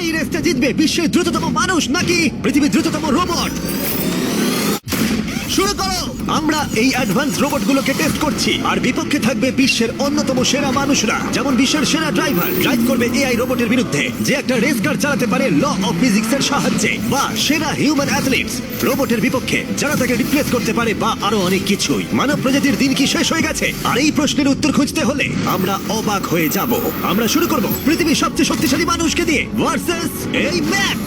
এই রেসটা জিতবে বিশ্বের দ্রুততম মানুষ নাকি পৃথিবীর দ্রুততম রোবট? শুরু করো। আমরা এই অ্যাডভান্স রোবটগুলোকে টেস্ট করছি, আর বিপক্ষে থাকবে বিশ্বের অন্যতম সেরা মানুষরা, যেমন বিশ্বের সেরা ড্রাইভার ড্রাইভ করবে এআই রোবটের বিরুদ্ধে, যে একটা রেস কার চালাতে পারে ল অফ ফিজিক্সের সাহায্যে, বা সেরা হিউম্যান অ্যাথলিটস রোবটের বিপক্ষে যারা তাকে রিপ্লেস করতে পারে, বা আরো অনেক কিছুই। মানব প্রজাতির দিন কি শেষ হয়ে গেছে? আর এই প্রশ্নের উত্তর খুঁজতে হলে আমরা অবাক হয়ে যাব। আমরা শুরু করব পৃথিবীর সবচেয়ে শক্তিশালী মানুষকে দিয়ে ভার্সেস এই ম্যাক।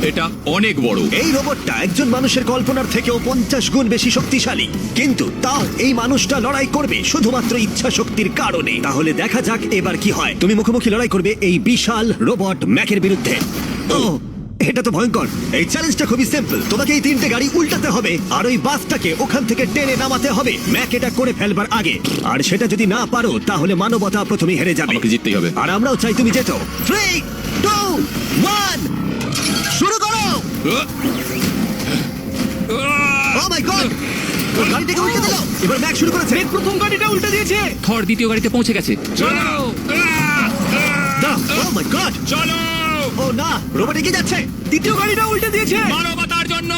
এটা অনেক বড়। এই রোবটটা একজন মানুষের কল্পনার থেকেও 50 গুণ বেশি শক্তিশালী, কিন্তু তাও এই মানুষটা লড়াই করবে শুধুমাত্র ইচ্ছা শক্তির কারণে। তাহলে দেখা যাক এবার কি হয়। তুমি মুখোমুখি লড়াই করবে এই বিশাল রোবট ম্যাকের বিরুদ্ধে। ও, এটা তো ভয়ঙ্কর। এই চ্যালেঞ্জটা খুবই সিম্পল। তোমাকে এই 3টে গাড়ি উল্টাতে হবে, আর ওই বাসটাকে ওখান থেকে টেনে নামাতে হবে ম্যাক এটা করে ফেলবার আগে। আর সেটা যদি না পারো তাহলে মানবতা প্রথমে হেরে যাবে। আমাকে জিততেই হবে। আর আমরাও চাই তুমি যেতো। 3, 2, 1 শুরু করো। ও মাই গড! ও গাড়িটাকে উল্টে দিল। এবার ম্যাক শুরু করেছে। প্রথম গাড়িটা উল্টে দিয়েছে। থর দ্বিতীয় গাড়িতে পৌঁছে গেছে। চলো ও মাই গড! চলো, ও না, রোবট এগিয়ে যাচ্ছে। দ্বিতীয় গাড়িটা উল্টে দিয়েছে। মানবতার জন্য।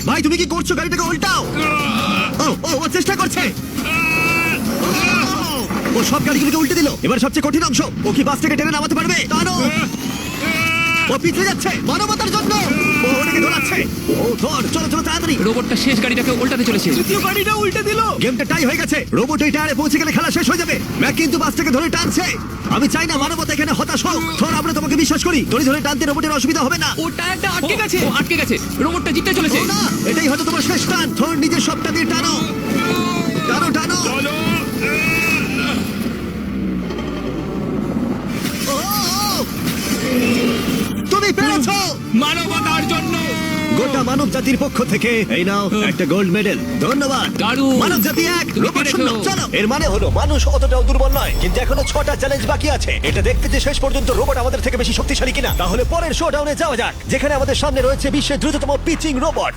ভাই তুমি কি করছো? গাড়িটাকে উল্টাও। ও ও ও চেষ্টা করছে। ও সব গাড়িগুলোকে উল্টে দিল। এবার সবচেয়ে কঠিন অংশ, ও কি বাস থেকে টেনে নামাতে পারবে? টানো। ও পিছলে যাচ্ছে মানবতার জন্য। ও ওটাকে দোলাচ্ছে। ও ধর, চলো চলো তাড়াতাড়ি। রোবটটা শেষ গাড়িটাকে উল্টাতে চলেছে। দ্বিতীয় গাড়িটা উল্টে দিল। গেমটা টাই হয়ে গেছে। রোবট ওই টায়ারে পৌঁছে গেলে খেলা শেষ হয়ে যাবে। ম্যাক কিন্তু বাসটাকে ধরে টানছে। আমি চাই না মানবতা এখানে হতাশ হোক। ধর, আমরা তোমাকে বিশ্বাস করি। দড়ি ধরে টানতে রোবটের অসুবিধা হবে না। ও টায়ারটা আটকে গেছে। ও আটকে গেছে। রোবটটা জিততে চলেছে। ও না, এটাই হয়তো তোমার শেষ টান। ধর, নিজের সবটা দিয়ে টানো। টানো টানো। চলো, ও, ও। তুমি পেরেছো। মানবতার জন্য। গোটা মানব জাতির পক্ষ থেকে এই নাও একটা গোল্ড মেডেল। ধন্যবাদ। দারুণ। মানব জাতি এক, তুমি রোবট পেরেছো। শূন্য। চলো। এর মানে হলো মানুষ অতটাও দুর্বল নয়, কিন্তু এখনো 6টা চ্যালেঞ্জ বাকি আছে। এটা দেখতে যে শেষ পর্যন্ত রোবট আমাদের থেকে বেশি শক্তিশালী কিনা। তাহলে পরের শোডাউনে যাওয়া যাক, যেখানে আমাদের সামনে রয়েছে বিশ্বের দ্রুততম পিচিং রোবট।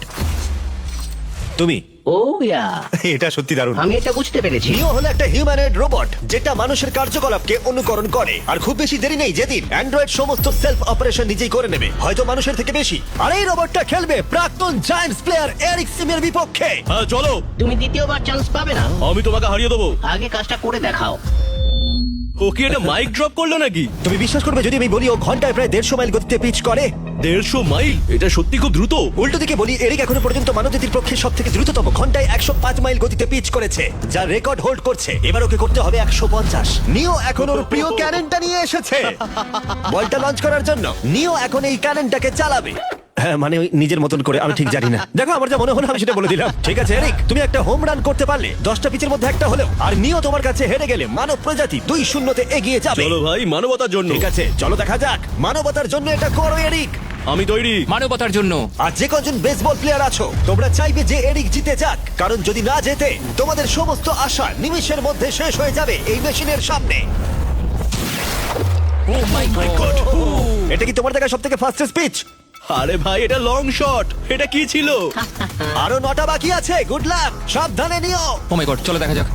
তুমি ও ইয়া, এটা সত্যি দারুণ। আমি এটা বুঝতে পেরেছি। নিও হলো একটা হিউম্যানয়েড রোবট যেটা মানুষের কার্যকলাপকে অনুকরণ করে। আর খুব বেশি দেরি নেই যেদিন অ্যান্ড্রয়েড সমস্ত সেলফ অপারেশন নিজেই করে নেবে, হয়তো মানুষের থেকে বেশি। আর এই রোবটটা খেলবে প্রাক্তন জায়ান্টস প্লেয়ার এরিক সিমের বিপক্ষে। হ্যাঁ চলো, তুমি দ্বিতীয়বার চান্স পাবে না। আমি তোমাকে হারিয়ে দেবো। আগে কাজটা করে দেখাও। ও কি এটা মাইক ড্রপ করলো নাকি? তুমি বিশ্বাস করবে যদি আমি বলি ও ঘন্টায় প্রায় 150 মাইল গতিতে পিচ করে? 150 মাইল? এটা সত্যি খুব দ্রুত। উল্টো দিকে বলি, এরিক এখনো পর্যন্ত মানবজাতির পক্ষে সব থেকে দ্রুততম ঘন্টায় 105 মাইল গতিতে পিচ করেছে, যা রেকর্ড হোল্ড করছে। এবার ওকে করতে হবে 150। নিও এখন ওর প্রিয় ক্যাননটা নিয়ে এসেছে বলটা লঞ্চ করার জন্য। নিও এখন এই ক্যাননটাকে চালাবে। হ্যাঁ, মানে ওই নিজের মতন করে, আমি ঠিক জানি না। দেখো, আমার যা মনে হলো আমি সেটা বলে দিলাম। ঠিক আছে এরিক, তুমি একটা হোম রান করতে পারলে 10টা পিচের মধ্যে একটা হলেও, আর নিও তোমার কাছে হেরে গেলে মানব প্রজাতি 2-0 এগিয়ে যাবে। চলো ভাই, মানবতার জন্য। ঠিক আছে, চলো দেখা যাক। মানবতার জন্য এটা করো এরিক। আমি তৈরি। মানবতার জন্য। আর যে কজন বেসবল প্লেয়ার আছো, তোমরা চাইবে যে এরিক জিতে যাক, কারণ যদি না জেতে তোমাদের সমস্ত আশা নিমেষের মধ্যে শেষ হয়ে যাবে এই মেশিনের সামনে। ও মাই গড। এটা কি তোমার দেখা সব থেকে ফাস্টেস্ট পিচ? আরে ভাই, এটা লং শট। এটা কি ছিল? আরো 9টা বাকি আছে। গুড লাক, সাবধানে নিও। ও মাই গড, চলো দেখা যাক।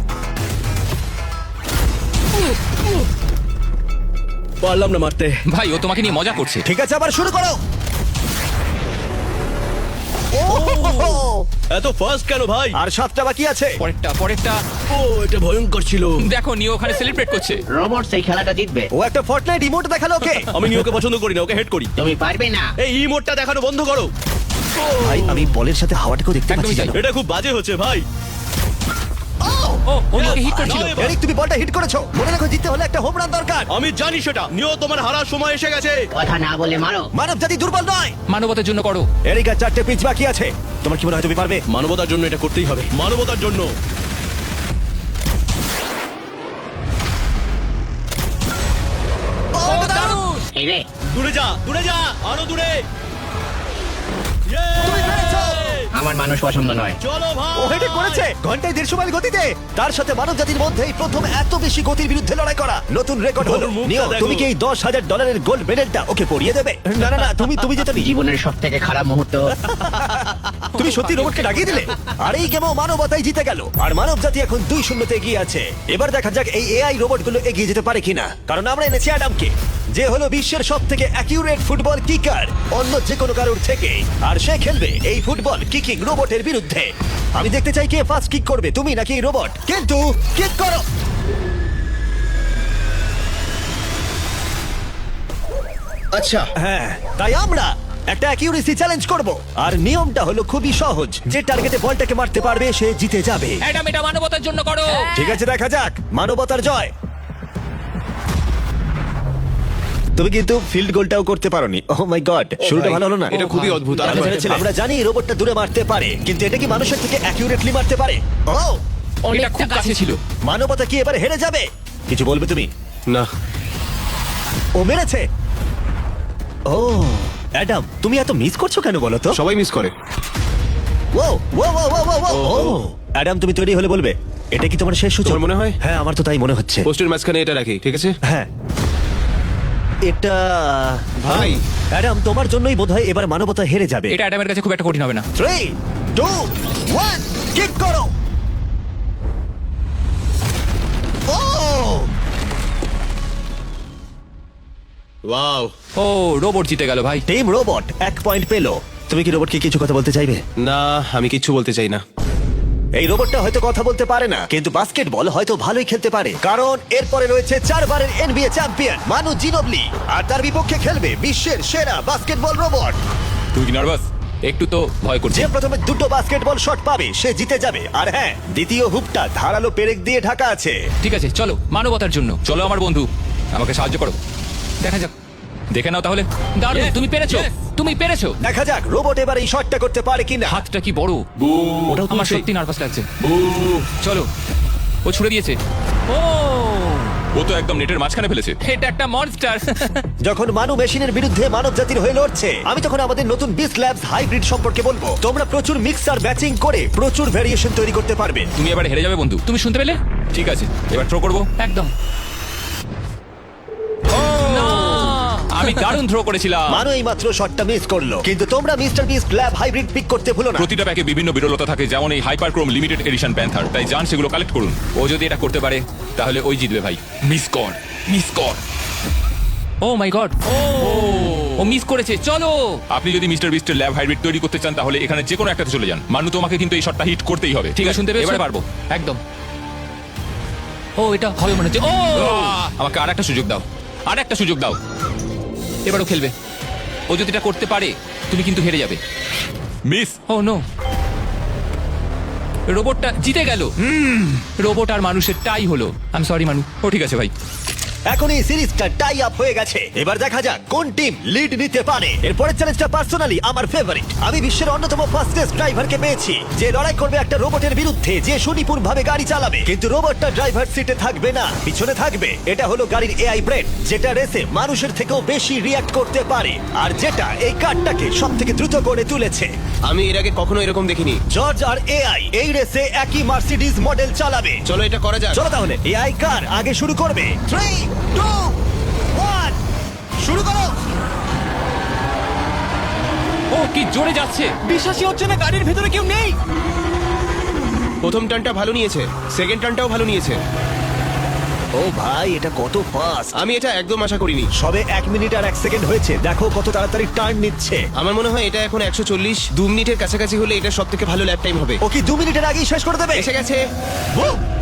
পারলাম না মারতে। ভাই, ও তোমাকে নিয়ে মজা করছে। ঠিক আছে, আবার শুরু করো। এত ফাস্ট কেন ভাই? আর 7টা বাকি আছে। পরেরটা। ও, এটা ভয়ঙ্কর ছিল। দেখো, নিও ওখানে সেলিব্রেট করছে। রোবট সেই খেলাটা জিতবে। ও একটা ফর্টনাইট ইমোট দেখালো ওকে। আমি নিয়োকে পছন্দ করি না, ওকে হেড করি। তুমি পারবে না। এই ইমোটটা দেখানো বন্ধ করো। ভাই, আমি বলের সাথে হাওয়াটাকেও দেখতে একদমই পাচ্ছি। তাই। জানো? এটা খুব বাজে হচ্ছে ভাই। ও নিওকে হিট করছিল। এরিক, তুমি বলটা হিট করেছো। মনে রাখো, জিততে হলে একটা হোম রান দরকার। আমি জানি সেটা। নিও, তোমার হারার সময় এসে গেছে। কথা না বলে মারো। মানব জাতি দুর্বল নয়। মানবতার জন্য করো। এরিক, আর 4টে পিচ বাকি আছে। তোমার কি মনে হয় তুমি পারবে? মানবতার জন্য এটা করতেই হবে। মানবতার জন্য। ও, দারুণ! এই রে, দূরে যা, দূরে যা, আরো দূরে। তুমি পেরেছো। আমার মানুষ পছন্দ নয়। চলো ভাই ও হেডে করেছে ঘন্টায় 150 মাইল গতিতে। তার সাথে মানব জাতির মধ্যেই প্রথম এত বেশি গতির বিরুদ্ধে লড়াই করা নতুন রেকর্ড হলো। ওর মুখটা নিও, দেখো। তুমি কি এই $10,000 গোল্ড মেডেলটা ওকে পরিয়ে দেবে? না না না, তুমি যেতে নি। জীবনের সব থেকে খারাপ মুহূর্ত। তুমি সত্যি রোবটকে ডাকিয়ে দিলে। আর এই গেমও মানবতাই জিতে গেল, আর মানব জাতি এখন 2-0 এগিয়ে আছে। এবার দেখা যাক এই এআই রোবটগুলো এগিয়ে যেতে পারে কিনা, কারণ আমরা এনেছি অ্যাডামকে, যে হলো বিশ্বের সব থেকে অ্যাকিউরেট ফুটবল কিকার অন্য যে কোনো কারোর থেকে। আর সে খেলবে এই ফুটবল কিকিং রোবটের বিরুদ্ধে। আমি দেখতে চাই কে ফার্স্ট কিক করবে, তুমি নাকি এই রোবট। কিন্তু কিক করো। আচ্ছা হ্যাঁ, তাই আমরা একটা অ্যাকিউরেসি চ্যালেঞ্জ করব। আর নিয়মটা হলো খুবই সহজ, যে টার্গেটে বলটাকে মারতে পারবে সে জিতে যাবে। অ্যাডাম, এটা মানবতার জন্য করো। ঠিক আছে, দেখা যাক মানবতার জয়। তুমি কিন্তু ফিল্ড গোলটাও করতে পারোনি। ওহ মাই গড, শুরুটা ভালো হলো না। এটা খুবই অদ্ভুত। আর আমরা জানি এই রোবটটা দূরে মারতে পারে, কিন্তু এটা কি মানুষের থেকে অ্যাকিউরেটলি মারতে পারে? ও, এটা খুব কাছে ছিল। মানবতা কি এবার হেরে যাবে? কিছু বলবে তুমি? না ও মেরেছে। ও অ্যাডাম, তুমি এত মিস করছো কেন বলো তো? সবাই মিস করে। ও ও ও ও ও ও ও অ্যাডাম, তুমি তৈরি হলে বলবে। এটা কি তোমার শেষ সূচক? তোমার মনে হয়? হ্যাঁ, আমার তো তাই মনে হচ্ছে। পোস্টের মাঝখানে এটা রাখি, ঠিক আছে? হ্যাঁ, এটা ভাই। অ্যাডাম, তোমার জন্যই বোধহয় এবার মানবতা হেরে যাবে। এটা অ্যাডামের কাছে খুব একটা কঠিন হবে না। 3, 2, 1, কিক করো। ও ওয়াও। ও, রোবট জিতে গেল ভাই। টিম রোবট 1 পয়েন্ট পেলো। তুমি কি রোবটকে কিছু কথা বলতে চাইবে? না, আমি কিচ্ছু বলতে চাই না। এই রোবটটা হয়তো কথা বলতে পারে না, কিন্তু বাস্কেটবল হয়তো ভালোই খেলতে পারে, কারণ এরপরে রয়েছে 4 বারের এনবিএ চ্যাম্পিয়ন মানু জিনোবলি, আর তার বিপক্ষে খেলবে বিশ্বের সেরা বাস্কেটবল রোবট। তুই কি নার্ভাস? একটু তো ভয় করছে। যে প্রথমে 2টো বাস্কেটবল শট পাবে সে জিতে যাবে। আর হ্যাঁ, দ্বিতীয় হুপটা ধারালো পেরেক দিয়ে ঢাকা আছে। ঠিক আছে, চলো মানবতার জন্য। চলো আমার বন্ধু, আমাকে সাহায্য করো। দেখা যাক, দেখে নাও তাহলে। দারুণ, তুমি পেরেছো, তুমি পেরেছো। দেখা যাক রোবট এবার এই শটটা করতে পারে কিনা। হাতটা কি বড়! ওটাও আমার তুলছে। সত্যি নার্ভাস লাগছে। চলো, ও ছুড়ে দিয়েছে। ও, ও তো একদম নেটের মাঝখানে ফেলেছে। এটা একটা মনস্টার। যখন মানু মেশিনের বিরুদ্ধে মানব জাতির হয়ে লড়ছে, আমি তখন আমাদের নতুন বিস্ট ল্যাবস হাইব্রিড সম্পর্কে বলবো। তোমরা প্রচুর মিক্সার ব্যাচিং করে প্রচুর ভেরিয়েশন তৈরি করতে পারবে। তুমি এবার হেরে যাবে বন্ধু। তুমি শুনতে পেলে? ঠিক আছে, এবার থ্রো করবো। একদম। না, আমি দারুণ থ্রো করেছিলাম। মানু এই মাত্র শটটা মিস করলো, কিন্তু তোমরা mister Beast lab hybrid pick করতে ভুলো না। প্রতিটা প্যাকে বিভিন্ন বিরলতা থাকে, যেমন এই হাইপারক্রোম লিমিটেড এডিশন প্যান্থার। তাই যান সেগুলো কালেক্ট করুন। ও যদি এটা করতে পারে তাহলে ওই জিতবে ভাই। মিস কর, মিস কর। ও মাই গড, ও মিস করেছে। চলো, আপনি যদি মিস্টার বিস্টের ল্যাব হাইব্রিড তৈরি করতে চান তাহলে এখানে যে কোনো একটাতে চলে যান। মানু, তোমাকে কিন্তু এই শটটা হিট করতেই হবে। ঠিক আছে, শুনতে পেয়েছো? এবারে পারবো। একদম। ও, এটা হবে মনে হচ্ছে। ও, আমাকে আর একটা সুযোগ দাও, আর একটা সুযোগ দাও। এবারও খেলবে। ও যদি এটা করতে পারে তুমি কিন্তু হেরে যাবে। মিস। ও নো, রোবটটা জিতে গেল। রোবট আর মানুষের টাই হলো। আই এম সরি মানু। ও ঠিক আছে ভাই। এখন এই সিরিজটা টাই আপ হয়ে গেছে। এবার দেখা যাক কোন টিম লিড নিতে পারে। এরপরের চ্যালেঞ্জটা পার্সোনালি আমার ফেভারিট। আমি বিশ্বের অন্যতম ফাস্টেস্ট ড্রাইভারকে পেয়েছি, যে লড়াই করবে একটা রোবটের বিরুদ্ধে যে সুনিপুণ ভাবে গাড়ি চালাবে। কিন্তু রোবটটা ড্রাইভার সিটে থাকবে না, পিছনে থাকবে। এটা হলো গাড়ির এআই ব্রেন, যেটা রেসে মানুষের থেকেও বেশি রিয়াক্ট করতে পারে, আর যেটা এই কারটাকে সব থেকে দ্রুত করে তুলেছে। আমি এর আগে কখনো এরকম দেখিনি। জর্জ আর এআই এই রেসে একই মার্সিডিজ মডেল চালাবে। চলো এটা করা যাক। চলো তাহলে এআই কার আগে শুরু করবে। 3, 2, 1, শুরু করো। ও কি জোরে যাচ্ছে! বিশ্বাসই হচ্ছে না গাড়ির ভেতরে কেউ নেই। প্রথম টার্নটা ভালো নিয়েছে, সেকেন্ড টার্নটাও ভালো নিয়েছে। ও ভাই, এটা কত ফাস্ট! আমি এটা একদম আশা করিনি। সবে 1 মিনিট আর 1 সেকেন্ড হয়েছে, দেখো কত তাড়াতাড়ি টার্ন নিচ্ছে। আমার মনে হয় এটা এখন 140, 2 মিনিটের কাছাকাছি হলে এটা সব থেকে ভালো ল্যাপ টাইম হবে। ও কি 2 মিনিটের আগেই শেষ করে দেবে? এসে গেছে।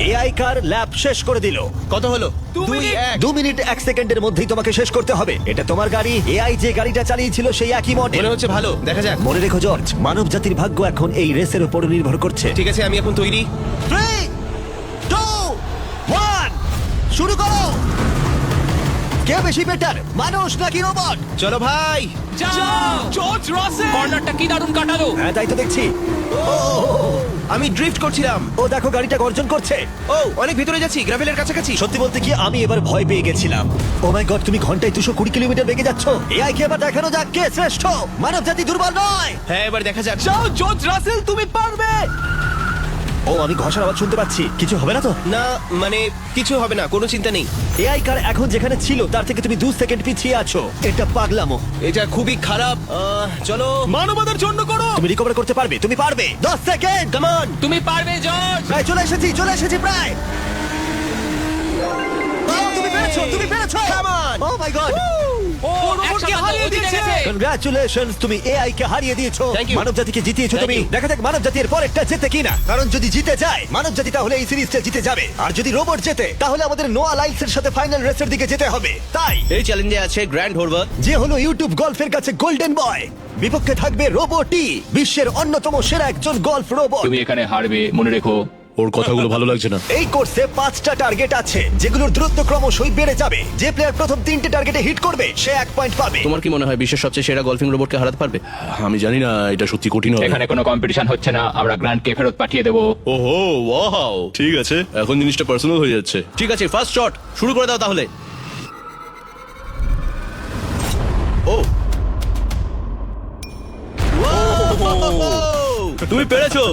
এআই কার ল্যাব শেষ করে দিল। কত হলো? 2 মিনিট। 2 মিনিট 1 সেকেন্ডের মধ্যেই তোমাকে শেষ করতে হবে। এটা তোমার গাড়ি, এআই যে গাড়িটা চালিয়েছিল সেই একই মডেল। মনে হচ্ছে ভালো, দেখা যাক। মনে রেখো জর্জ, মানব জাতির ভাগ্য এখন এই রেসের উপর নির্ভর করছে। ঠিক আছে, আমি এখন তৈরি। 3, 2, 1, শুরু করো। কে বেশি বেটার, মানুষ নাকি রোবট? চলো ভাই। জর্জ রাসেল কর্নারটা কি দারুণ কাটালো। হ্যাঁ তাই তো দেখছি। ও আমি ড্রিফট করছিলাম। ও দেখো গাড়িটা গর্জন করছে। ও অনেক ভিতরে যাচ্ছি, গ্রাভেলের কাছাকাছি। সত্যি বলতে কি আমি এবার ভয় পেয়ে গেছিলাম। ও মাই গড, তুমি ঘন্টায় 220 কিলোমিটার বেগে যাচ্ছ। এআই কে এবার দেখানো যাক কে শ্রেষ্ঠ। মানব জাতি দুর্বল নয়। হ্যাঁ এবার দেখা যাক। যাও জর্জ রাসেল, তুমি পারবে। ও আমি ঘষার আওয়াজ শুনতে পাচ্ছি, কিছু হবে না তো? না মানে কিছু হবে না, কোনো চিন্তা নেই। এআই কার এখন যেখানে ছিল তার থেকে তুমি 2 সেকেন্ড পিছিয়ে আছো। এটা পাগলামো। এটা খুবই খারাপ। চলো। মানবতার জন্য করো। তুমি রিকভার করতে পারবে, তুমি পারবে। 10 সেকেন্ড, কাম অন। তুমি পারবে জর্জ। প্রায় চলে এসেছি প্রায়। ও, তুমি পেরেছো, তুমি পেরেছো। Come on! Oh my god. ও রোবটকে হারিয়ে দিয়েছে। কনগ্রাচুলেশনস, তুমি এআই কে হারিয়ে দিয়েছো। Thank you. মানব জাতিকে জিতিয়েছো Thank তুমি। you. দেখা যাক মানব জাতির পরেরটা জেতে কিনা। কারণ যদি জিতে যায় মানব জাতি তাহলে এই সিরিজটা জিতে যাবে। আর যদি রোবট জেতে তাহলে আমাদের নোয়া লাইলসের সাথে ফাইনাল রেসের দিকে যেতে হবে। তাই এই চ্যালেঞ্জে আছে গ্র্যান্ড হোরভাত। যে হলো ইউটিউব গল্ফের কাছে গোল্ডেন বয়, বিপক্ষে থাকবে রোবটই, বিশ্বের অন্যতম সেরা একজন গল্ফ রোবট। তুমি এখানে হারবে, মনে রেখো। ওর কথাগুলো ভালো লাগছে না। এই কোর্সে 5টা টার্গেট আছে যেগুলোর দূরত্ব ক্রমশই বেড়ে যাবে। যে প্লেয়ার প্রথম 3টে টার্গেটে হিট করবে সে 1 পয়েন্ট পাবে। তোমার কি মনে হয় বিশ্বের সবচেয়ে সেরা গলফিং রোবটকে হারাতে পারবে? আমি জানি না, এটা সত্যি কঠিন হবে। এখানে কোনো কম্পিটিশন হচ্ছে না, আমরা গ্র্যান্ডকে ফেরত পাঠিয়ে দেবো। ওহো ওয়াও, ঠিক আছে, এখন জিনিসটা পার্সোনাল হয়ে যাচ্ছে। ঠিক আছে, ফার্স্ট শট শুরু করে দাও তাহলে। ও তুমি পেরেছো।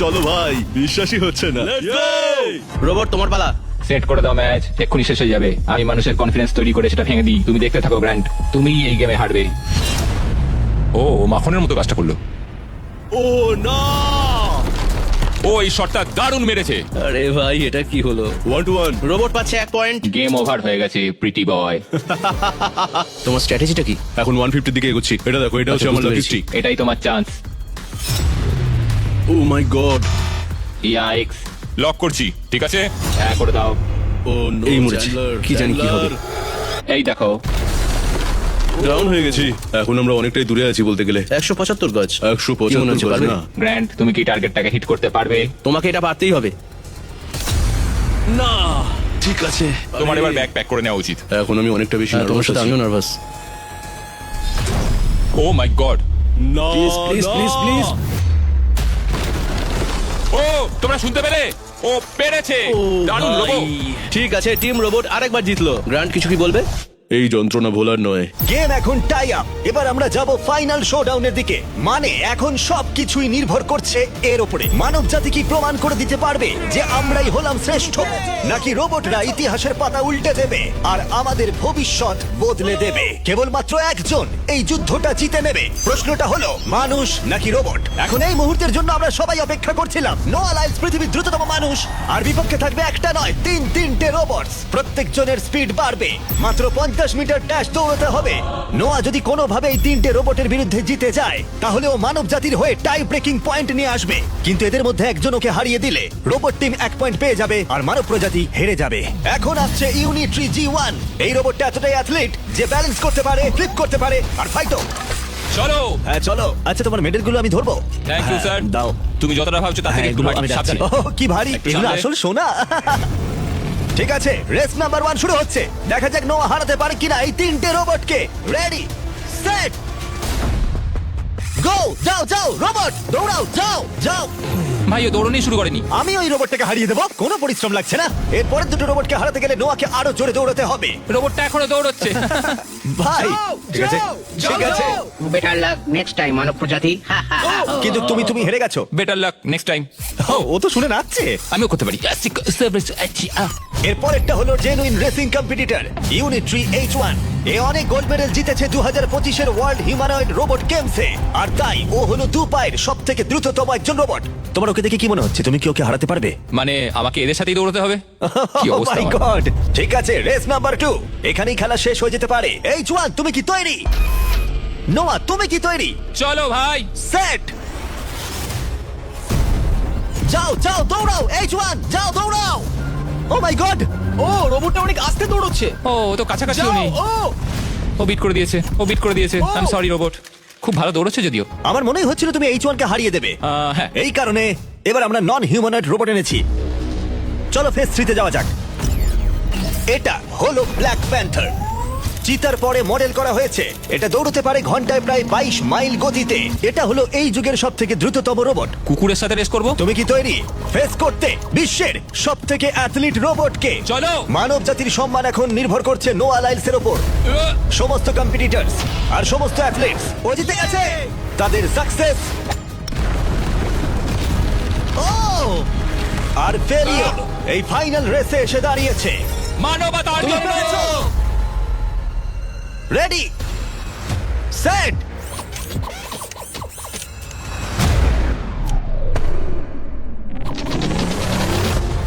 চলো ভাই, বিশ্বাসই হচ্ছে না। রোবট তোমার পালা। সেট করে দাও ম্যাচ, এক্ষুনি শেষ হয়ে যাবে। আমি মানুষের কনফিডেন্স তৈরি করে সেটা ভেঙে দিই। তুমি দেখতে থাকো গ্র্যান্ড, তুমি এই গেমে হারবে। ও মাখনের মতো কাজটা করলো। ও না, ও এই শটটা দারুণ মেরেছে। আরে ভাই এটা কি হলো? 1-1। রোবট পাচ্ছে 1 পয়েন্ট। গেম ওভার হয়ে গেছে প্রিটি বয়। তোমার স্ট্র্যাটেজিটা কি? এখন 150 দিকে এগোচ্ছি। এটা দেখো, এটা হচ্ছে আচ্ছা, আমার বুঝতে লাকি পেরেছি। স্ট্রিক। এটাই তোমার chance. O my god. Yikes, lock করছি, ঠিক আছে। হ্যাঁ করে দাও। ও নো, এই মরেছি। কি জানি কি হবে। এই দেখো, ডাউন হয়ে গেছি। এখন আমরা অনেকটাই দূরে আছি বলতে গেলে। 175 গজ। 175 কি মনে হচ্ছে, গজ পারবে? না। গ্র্যান্ড তুমি কি টার্গেটটাকে হিট করতে পারবে? তোমাকে এটা পারতেই হবে। না, ঠিক আছে। তোমার এবার ব্যাগ প্যাক করে নেওয়া উচিত। এখন আমি অনেকটা বেশি হ্যাঁ, তোমার নার্ভাস সাথে আছি। আমিও নার্ভাস। Oh my god. না, প্লিজ না। Please please. ও তোমরা শুনতে পেলে? ও পেরেছে। দারুণ রোবো। ঠিক আছে, টিম রোবট আরেকবার জিতলো। গ্র্যান্ড কিছু কি বলবে? এই যন্ত্রণা ভোলার নয়। গেম এখন টাই আপ। এবার আমরা যাব ফাইনাল শোডাউনের দিকে। মানে এখন সবকিছুই নির্ভর করছে এর উপরে। মানব জাতি কি প্রমাণ করে দিতে পারবে যে আমরাই হলাম শ্রেষ্ঠ, নাকি রোবটরা ইতিহাসের পাতা উল্টে দেবে আর আমাদের ভবিষ্যৎ বদলে দেবে? কেবলমাত্র একজন এই যুদ্ধটা জিতে নেবে। প্রশ্নটা হলো মানুষ নাকি রোবট। এখন এই মুহূর্তের জন্য আমরা সবাই অপেক্ষা করছিলাম। নোয়া লাইলস পৃথিবীর দ্রুততম মানুষ, আর বিপক্ষে থাকবে একটা নয় 3টে রোবট। প্রত্যেকজনের স্পিড বাড়বে। মাত্র 50 মিটার ড্যাশ দৌড়াতে হবে। নোয়া যদি কোনোভাবে এই 3টে রোবটের বিরুদ্ধে জিতে যায় তাহলে ও মানব জাতির হয়ে টাই ব্রেকিং পয়েন্ট নিয়ে আসবে। কিন্তু এদের মধ্যে একজন ওকে হারিয়ে দিলে রোবট টিম 1 পয়েন্ট পেয়ে যাবে আর মানব প্রজাতি হেরে যাবে। এখন আসছে ইউনিট্রি G1। এই রোবটটা এতটাই অ্যাথলিট যে ব্যালেন্স করতে পারে, ফ্লিপ করতে পারে আর ফাইটও। চলো। হ্যাঁ চলো। আচ্ছা তোমার মেডেলগুলো আমি ধরবো? Thank you sir. দাও। তুমি যতটা ভাবছো তার থেকে হ্যাঁ, একটু এগুলো ভারী। আমি রাখছি। সাবধানে। ওহ, কি ভারী একটু এগুলো, সামলে। আসল সোনা। ঠিক আছে, রেস নাম্বার 1 শুরু হচ্ছে। দেখা যাক নোয়া হারাতে পারে কিনা এই 3টে রোবটকে। Ready set go. যাও যাও রোবট, দৌড়াও, যাও যাও। ভাই ও দৌড়নি শুরু করেনি। আমি ওই রোবটটাকে হারিয়ে দেবো, কোনো পরিশ্রম লাগছে না। এরপরের দুটো রোবটকে হারাতে গেলে নোয়াকে আরো জোরে দৌড়াতে হবে। রোবটটা এখনো দৌড়চ্ছে। ভাই ঠিক আছে, ঠিক আছে, বেটার লাক নেক্সট টাইম মানব প্রজাতি। কিন্তু তুমি হেরে গেছো। Better luck next time. ও তো শুনে নাচছে। আমিও করতে পারি। এরপরেরটা হলো genuine racing competitor Unitree H1। এ অনেক গোল্ড মেডেল জিতেছে 2025-এর ওয়ার্ল্ড হিউম্যানয়েড রোবট গেমসে, আর তাই ও হলো 2 পায়ের সব থেকে দ্রুততম একজন রোবট। তোমার ওকে দেখে কি মনে হচ্ছে? তুমি কি ওকে হারাতে পারবে? মানে আমাকে এদের সাথেই দৌড়াতে হবে? কি Oh অবস্থা my আমার। God! ঠিক আছে, রেস নাম্বার 2। এখানেই খেলা শেষ হয়ে যেতে পারে। H1 তুমি কি তৈরি? নোয়া তুমি কি তৈরি? চলো ভাই। সেট যাও যাও দৌড়াও। H1 যাও দৌড়াও। ও মাই গড, ও রোবটটা অনেক আস্তে দৌড়চ্ছে। ও তো কাছাকাছিও যাও নেই। ও ও বিট করে দিয়েছে, ও বিট করে দিয়েছে। ও। I am sorry robot. খুব ভালো দৌড়চ্ছে যদিও। আমার মনেই হচ্ছিল তুমি H1 কে হারিয়ে দেবে। হ্যাঁ। এই কারণে এবার আমরা নন হিউম্যানয়েড রোবট এনেছি। চলো ফেজ 3 তে যাওয়া যাক। এটা হলো ব্ল্যাক প্যান্থার। চিতার পরে মডেল করা হয়েছে। এটা দৌড়তে পারে ঘন্টায় প্রায় 22 মাইল গতিতে। এটা হলো এই যুগের সব থেকে দ্রুততম রোবট। কুকুরের সাথে রেস করব। তুমি কি তৈরি ফেস করতে বিশ্বের সব থেকে অ্যাথলিট রোবটকে? চলো। মানব জাতির সম্মান এখন নির্ভর করছে নোয়া লাইলসের ওপর। সমস্ত কম্পিটিটরস আর সমস্ত অ্যাথলিটস ও জিতে গেছে। তাদের সাকসেস আর ফেলিওর এই ফাইনাল রেসে এসে দাঁড়িয়েছে। মানবতার তুমি জন্য। পেরেছো। রেডি সেট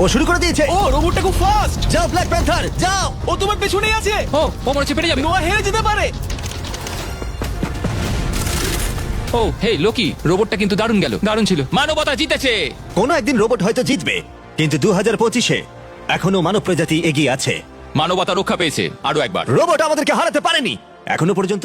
ও শুরু করে দিয়েছে। ও রোবটটা খুব ফাস্ট। যাও ব্ল্যাক প্যান্থার যাও। ও তোমার পেছনেই আছে। ও মনে হচ্ছে পেরে যাবে। নোয়া হেরে যেতে পারে। ও হে লোকি, রোবটটা কিন্তু দারুণ গেল, দারুণ ছিল। মানবতা জিতেছে। কোনো একদিন রোবট হয়তো জিতবে, কিন্তু 2025-এ এখনো মানব প্রজাতি এগিয়ে আছে। মানবতা রক্ষা পেয়েছে আরো একবার। রোবট আমাদেরকে হারাতে পারেনি এখনো পর্যন্ত।